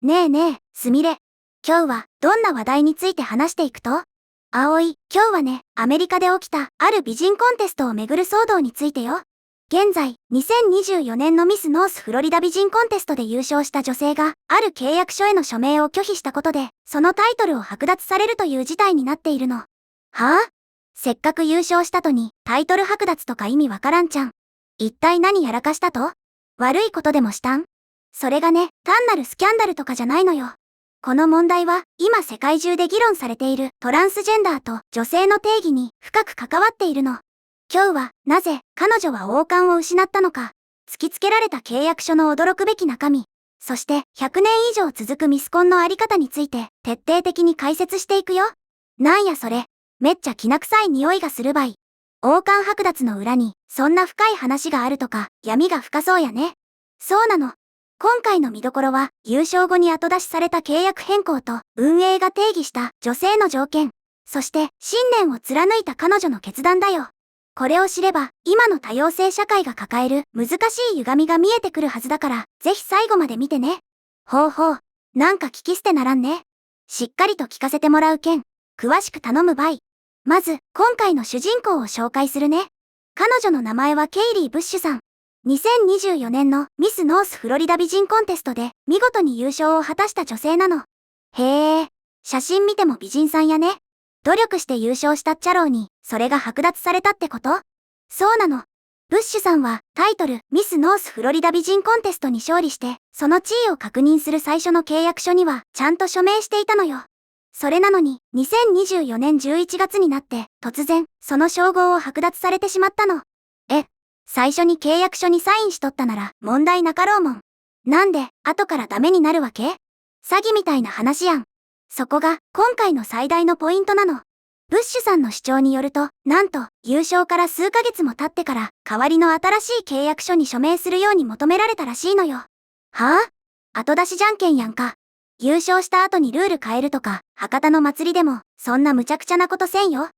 ねえねえ、すみれ。今日はどんな話題について話していくと？葵、今日はね、アメリカで起きたある美人コンテストをめぐる騒動についてよ。現在、2024年のミス・ノース・フロリダ美人コンテストで優勝した女性が、ある契約書への署名を拒否したことで、そのタイトルを剥奪されるという事態になっているの。はぁ？せっかく優勝したとに、タイトル剥奪とか意味わからんちゃん。一体何やらかしたと？悪いことでもしたん？それがね、単なるスキャンダルとかじゃないのよ。この問題は、今世界中で議論されているトランスジェンダーと女性の定義に深く関わっているの。今日は、なぜ彼女は王冠を失ったのか、突きつけられた契約書の驚くべき中身、そして100年以上続くミスコンのあり方について徹底的に解説していくよ。なんやそれ、めっちゃきな臭い匂いがするばい。王冠剥奪の裏に、そんな深い話があるとか、闇が深そうやね。そうなの。今回の見どころは、優勝後に後出しされた契約変更と、運営が定義した女性の条件、そして信念を貫いた彼女の決断だよ。これを知れば、今の多様性社会が抱える難しい歪みが見えてくるはずだから、ぜひ最後まで見てね。ほうほう、なんか聞き捨てならんね。しっかりと聞かせてもらうけん、詳しく頼むばい。まず、今回の主人公を紹介するね。彼女の名前はケイリー・ブッシュさん。2024年のミス・ノース・フロリダ美人コンテストで見事に優勝を果たした女性なの。へえ、写真見ても美人さんやね。努力して優勝したっちゃろうに、それが剥奪されたってこと？そうなの。ブッシュさんはタイトルミス・ノース・フロリダ美人コンテストに勝利して、その地位を確認する最初の契約書にはちゃんと署名していたのよ。それなのに、2024年11月になって、突然、その称号を剥奪されてしまったの。最初に契約書にサインしとったなら問題なかろうもん。なんで、後からダメになるわけ？詐欺みたいな話やん。そこが、今回の最大のポイントなの。ブッシュさんの主張によると、なんと、優勝から数ヶ月も経ってから、代わりの新しい契約書に署名するように求められたらしいのよ。はぁ？後出しじゃんけんやんか。優勝した後にルール変えるとか、博多の祭りでも、そんな無茶苦茶なことせんよ。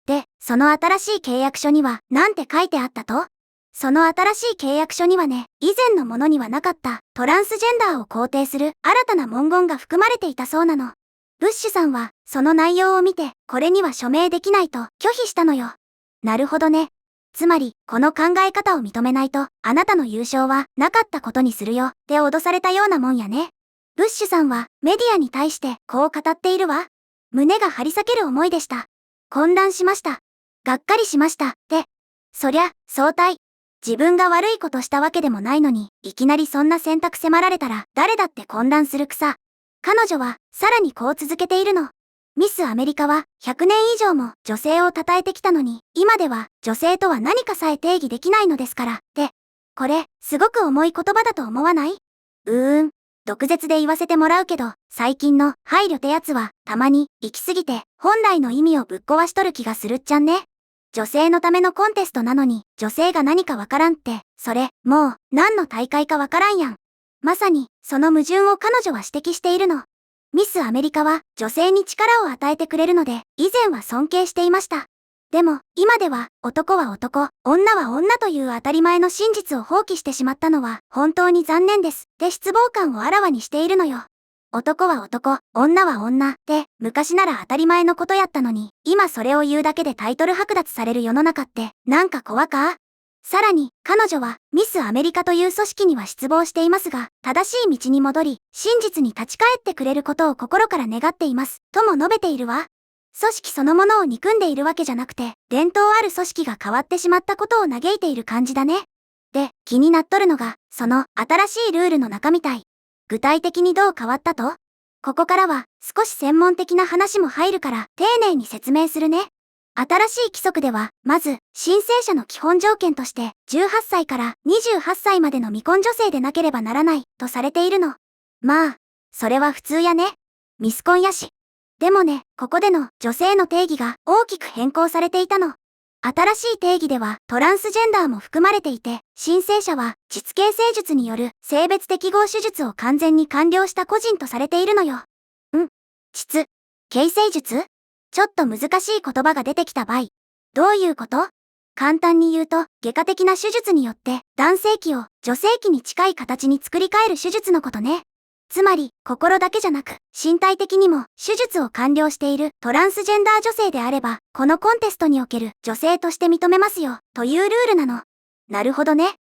で、その新しい契約書には、なんて書いてあったと？その新しい契約書にはね、以前のものにはなかったトランスジェンダーを肯定する新たな文言が含まれていたそうなの。ブッシュさんは、その内容を見て、これには署名できないと拒否したのよ。なるほどね。つまり、この考え方を認めないと、あなたの優勝はなかったことにするよ、って脅されたようなもんやね。ブッシュさんは、メディアに対してこう語っているわ。胸が張り裂ける思いでした。混乱しました。がっかりしました。で、そりゃ、相対。自分が悪いことしたわけでもないのに、いきなりそんな選択迫られたら、誰だって混乱するくさ。彼女は、さらにこう続けているの。ミス・アメリカは、100年以上も女性を称えてきたのに、今では、女性とは何かさえ定義できないのですから、って。これ、すごく重い言葉だと思わない？毒舌で言わせてもらうけど、最近の配慮ってやつは、たまに、行き過ぎて、本来の意味をぶっ壊しとる気がするっちゃんね。女性のためのコンテストなのに、女性が何かわからんって、それ、もう、何の大会かわからんやん。まさに、その矛盾を彼女は指摘しているの。ミス・アメリカは、女性に力を与えてくれるので、以前は尊敬していました。でも、今では、男は男、女は女という当たり前の真実を放棄してしまったのは、本当に残念です。で失望感をあらわにしているのよ。男は男、女は女って、昔なら当たり前のことやったのに、今それを言うだけでタイトル剥奪される世の中って、なんか怖か？さらに、彼女は、ミス・アメリカという組織には失望していますが、正しい道に戻り、真実に立ち返ってくれることを心から願っています、とも述べているわ。組織そのものを憎んでいるわけじゃなくて、伝統ある組織が変わってしまったことを嘆いている感じだね。で、気になっとるのが、その、新しいルールの中みたい。具体的にどう変わったと？ここからは少し専門的な話も入るから丁寧に説明するね。新しい規則では、まず、申請者の基本条件として、18歳から28歳までの未婚女性でなければならない、とされているの。まあ、それは普通やね。ミスコンやし。でもね、ここでの女性の定義が大きく変更されていたの。新しい定義ではトランスジェンダーも含まれていて、申請者は膣形成術による性別適合手術を完全に完了した個人とされているのよ。膣形成術？ちょっと難しい言葉が出てきた場合。どういうこと？簡単に言うと、外科的な手術によって男性器を女性器に近い形に作り変える手術のことね。つまり、心だけじゃなく、身体的にも手術を完了しているトランスジェンダー女性であれば、このコンテストにおける女性として認めますよ、というルールなの。なるほどね。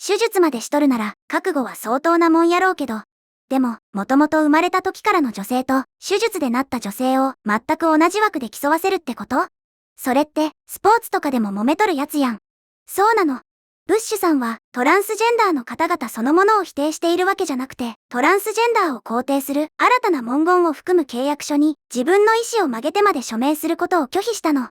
手術までしとるなら、覚悟は相当なもんやろうけど。でも、もともと生まれた時からの女性と、手術でなった女性を全く同じ枠で競わせるってこと？それって、スポーツとかでも揉めとるやつやん。そうなの。ブッシュさんは、トランスジェンダーの方々そのものを否定しているわけじゃなくて、トランスジェンダーを肯定する新たな文言を含む契約書に、自分の意思を曲げてまで署名することを拒否したの。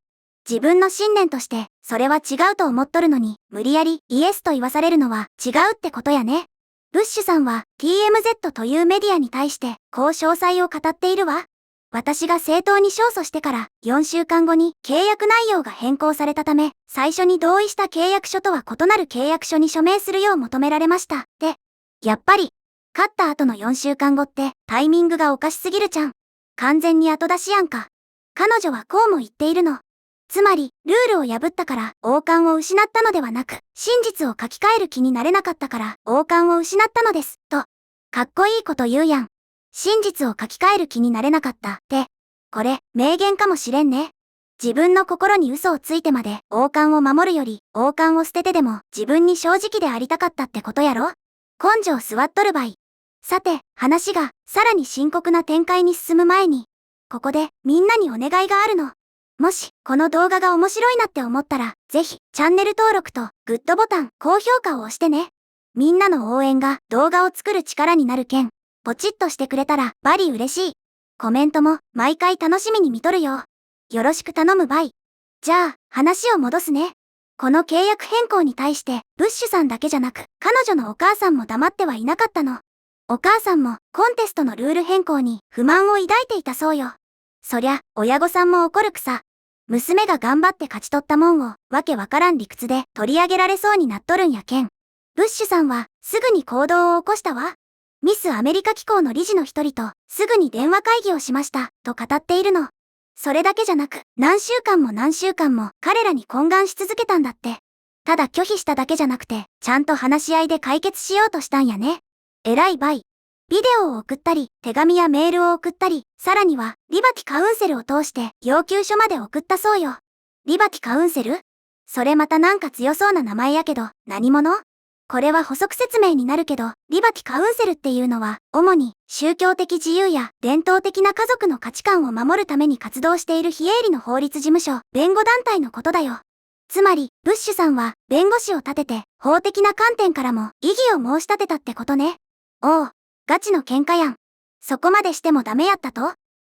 自分の信念として、それは違うと思っとるのに、無理やりイエスと言わされるのは違うってことやね。ブッシュさんは TMZ というメディアに対して、こう詳細を語っているわ。私が正当に勝訴してから4週間後に契約内容が変更されたため、最初に同意した契約書とは異なる契約書に署名するよう求められました。で、やっぱり、勝った後の4週間後ってタイミングがおかしすぎるじゃん。完全に後出しやんか。彼女はこうも言っているの。つまり、ルールを破ったから王冠を失ったのではなく、真実を書き換える気になれなかったから王冠を失ったのです、と。かっこいいこと言うやん。真実を書き換える気になれなかったって、これ、名言かもしれんね。自分の心に嘘をついてまで王冠を守るより王冠を捨ててでも自分に正直でありたかったってことやろ？根性座っとるばい。さて、話がさらに深刻な展開に進む前に、ここでみんなにお願いがあるの。もし、この動画が面白いなって思ったら、ぜひ、チャンネル登録とグッドボタン、高評価を押してね。みんなの応援が動画を作る力になるけん。ポチッとしてくれたらバリ嬉しい。コメントも毎回楽しみに見とるよ。よろしく頼むばい。じゃあ、話を戻すね。この契約変更に対して、ブッシュさんだけじゃなく、彼女のお母さんも黙ってはいなかったの。お母さんもコンテストのルール変更に不満を抱いていたそうよ。そりゃ、親御さんも怒るくさ。娘が頑張って勝ち取ったもんを、わけわからん理屈で取り上げられそうになっとるんやけん。ブッシュさんは、すぐに行動を起こしたわ。ミスアメリカ機構の理事の一人と、すぐに電話会議をしました、と語っているの。それだけじゃなく、何週間も彼らに懇願し続けたんだって。ただ拒否しただけじゃなくて、ちゃんと話し合いで解決しようとしたんやね。偉いばい。ビデオを送ったり、手紙やメールを送ったり、さらには、リバティカウンセルを通して要求書まで送ったそうよ。リバティカウンセル？それまたなんか強そうな名前やけど、何者？これは補足説明になるけど、リバティカウンセルっていうのは、主に宗教的自由や伝統的な家族の価値観を守るために活動している非営利の法律事務所、弁護団体のことだよ。つまり、ブッシュさんは弁護士を立てて、法的な観点からも異議を申し立てたってことね。おう。ガチの喧嘩やん。そこまでしてもダメやったと？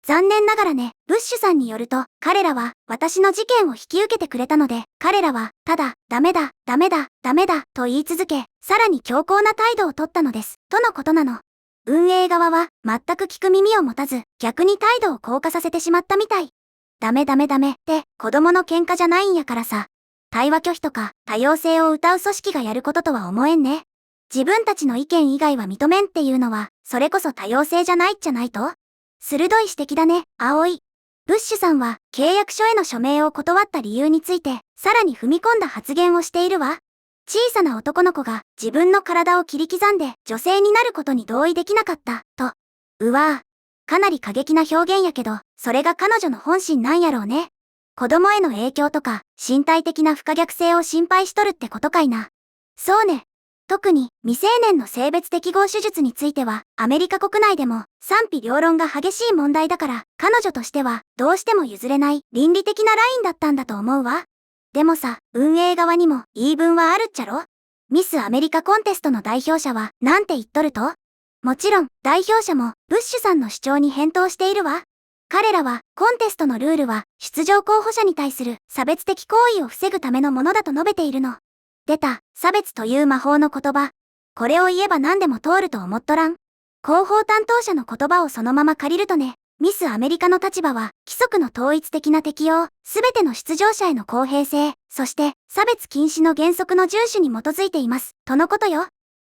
残念ながらね、ブッシュさんによると、彼らは私の事件を引き受けてくれたので、彼らはただ、ダメだ、ダメだ、ダメだ、と言い続け、さらに強硬な態度を取ったのです、とのことなの。運営側は全く聞く耳を持たず、逆に態度を硬化させてしまったみたい。ダメダメダメって子供の喧嘩じゃないんやからさ。対話拒否とか多様性を謳う組織がやることとは思えんね。自分たちの意見以外は認めんっていうのは、それこそ多様性じゃないっちゃないと？鋭い指摘だね、葵。ブッシュさんは契約書への署名を断った理由について、さらに踏み込んだ発言をしているわ。小さな男の子が自分の体を切り刻んで女性になることに同意できなかった、と。うわぁ。かなり過激な表現やけど、それが彼女の本心なんやろうね。子供への影響とか、身体的な不可逆性を心配しとるってことかいな。そうね。特に未成年の性別適合手術については、アメリカ国内でも賛否両論が激しい問題だから、彼女としてはどうしても譲れない倫理的なラインだったんだと思うわ。でもさ、運営側にも言い分はあるっちゃろ？ミスアメリカコンテストの代表者はなんて言っとると？もちろん、代表者もブッシュさんの主張に返答しているわ。彼らは、コンテストのルールは、出場候補者に対する差別的行為を防ぐためのものだと述べているの。出た、差別という魔法の言葉。これを言えば何でも通ると思っとらん。広報担当者の言葉をそのまま借りるとね、ミスアメリカの立場は、規則の統一的な適用、すべての出場者への公平性、そして、差別禁止の原則の遵守に基づいています、とのことよ。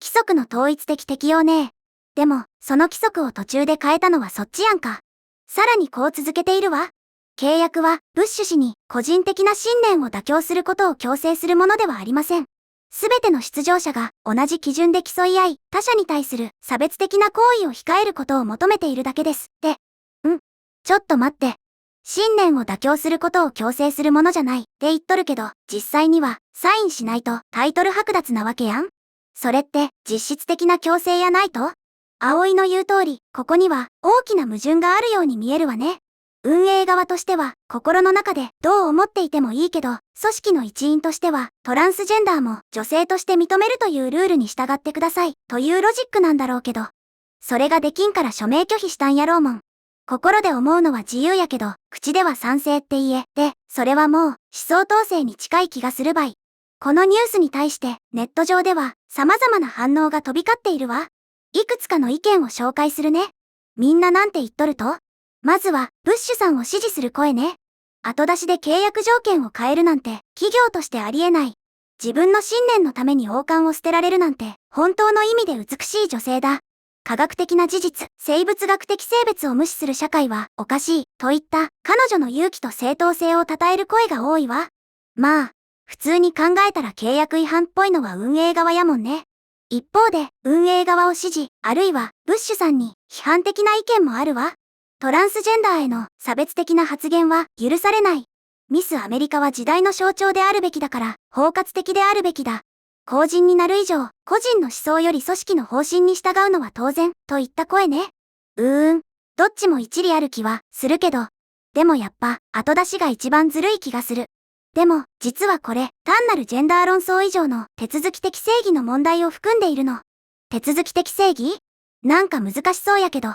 規則の統一的適用ね。でも、その規則を途中で変えたのはそっちやんか。さらにこう続けているわ。契約は、ブッシュ氏に個人的な信念を妥協することを強制するものではありません。すべての出場者が同じ基準で競い合い、他者に対する差別的な行為を控えることを求めているだけです。ちょっと待って。信念を妥協することを強制するものじゃないって言っとるけど、実際にはサインしないとタイトル剥奪なわけやん。それって実質的な強制やないと？葵の言う通り、ここには大きな矛盾があるように見えるわね。運営側としては心の中でどう思っていてもいいけど、組織の一員としてはトランスジェンダーも女性として認めるというルールに従ってくださいというロジックなんだろうけど、それができんから署名拒否したんやろうもん。心で思うのは自由やけど、口では賛成って言え。で、それはもう思想統制に近い気がするばい。このニュースに対してネット上では様々な反応が飛び交っているわ。いくつかの意見を紹介するね。みんななんて言っとると？まずは、ブッシュさんを支持する声ね。後出しで契約条件を変えるなんて、企業としてありえない。自分の信念のために王冠を捨てられるなんて、本当の意味で美しい女性だ。科学的な事実、生物学的性別を無視する社会はおかしい、といった彼女の勇気と正当性を称える声が多いわ。まあ、普通に考えたら契約違反っぽいのは運営側やもんね。一方で、運営側を支持、あるいは、ブッシュさんに批判的な意見もあるわ。トランスジェンダーへの差別的な発言は許されない。ミスアメリカは時代の象徴であるべきだから、包括的であるべきだ。公人になる以上、個人の思想より組織の方針に従うのは当然、といった声ね。どっちも一理ある気はするけど。でもやっぱ、後出しが一番ずるい気がする。でも、実はこれ、単なるジェンダー論争以上の手続き的正義の問題を含んでいるの。手続き的正義？なんか難しそうやけど。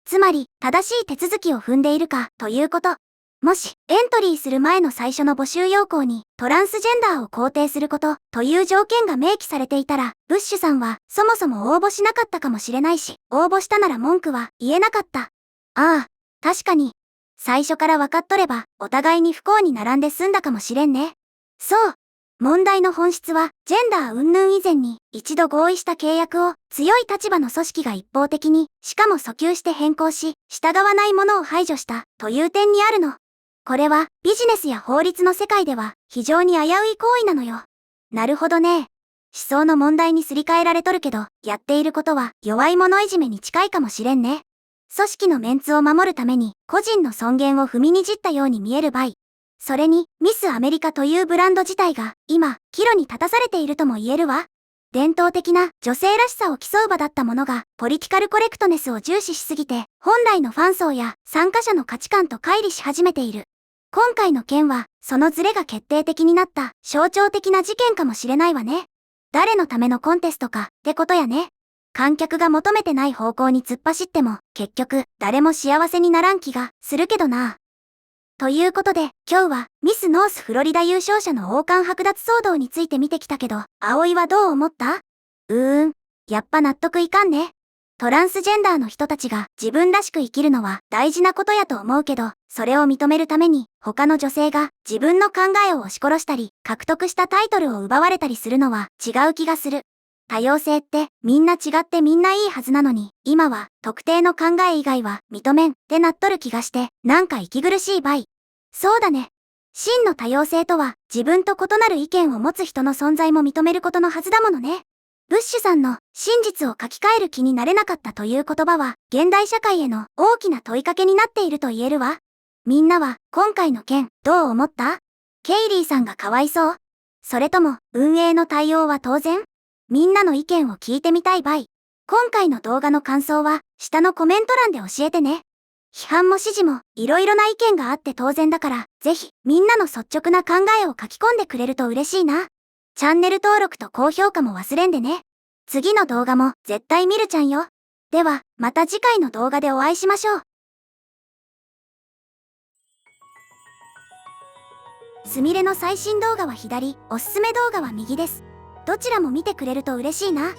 つまり、正しい手続きを踏んでいるか、ということ。もし、エントリーする前の最初の募集要項に、トランスジェンダーを肯定すること、という条件が明記されていたら、ブッシュさんは、そもそも応募しなかったかもしれないし、応募したなら文句は言えなかった。ああ、確かに。最初から分かっとれば、お互いに不幸に並んで済んだかもしれんね。そう。問題の本質は、ジェンダー云々以前に、一度合意した契約を、強い立場の組織が一方的に、しかも訴求して変更し、従わないものを排除した、という点にあるの。これは、ビジネスや法律の世界では、非常に危うい行為なのよ。なるほどね。思想の問題にすり替えられとるけど、やっていることは、弱い者いじめに近いかもしれんね。組織のメンツを守るために、個人の尊厳を踏みにじったように見える場合。それに、ミスアメリカというブランド自体が、今、岐路に立たされているとも言えるわ。伝統的な女性らしさを競う場だったものが、ポリティカルコレクトネスを重視しすぎて、本来のファン層や参加者の価値観と乖離し始めている。今回の件は、そのズレが決定的になった象徴的な事件かもしれないわね。誰のためのコンテストか、ってことやね。観客が求めてない方向に突っ走っても、結局、誰も幸せにならん気がするけどな。ということで、今日はミスノースフロリダ優勝者の王冠剥奪騒動について見てきたけど、葵はどう思った？やっぱ納得いかんね。トランスジェンダーの人たちが自分らしく生きるのは大事なことやと思うけど、それを認めるために他の女性が自分の考えを押し殺したり、獲得したタイトルを奪われたりするのは違う気がする。多様性ってみんな違ってみんないいはずなのに、今は特定の考え以外は認めんってなっとる気がして、なんか息苦しいばい。そうだね。真の多様性とは自分と異なる意見を持つ人の存在も認めることのはずだものね。ブッシュさんの真実を書き換える気になれなかったという言葉は現代社会への大きな問いかけになっていると言えるわ。みんなは今回の件どう思った？ケイリーさんがかわいそう？それとも運営の対応は当然？みんなの意見を聞いてみたいばい。今回の動画の感想は下のコメント欄で教えてね。批判も支持もいろいろな意見があって当然だから、ぜひみんなの率直な考えを書き込んでくれると嬉しいな。チャンネル登録と高評価も忘れんでね。次の動画も絶対見るちゃんよ。では、また次回の動画でお会いしましょう。すみれの最新動画は左、おすすめ動画は右です。どちらも見てくれると嬉しいな。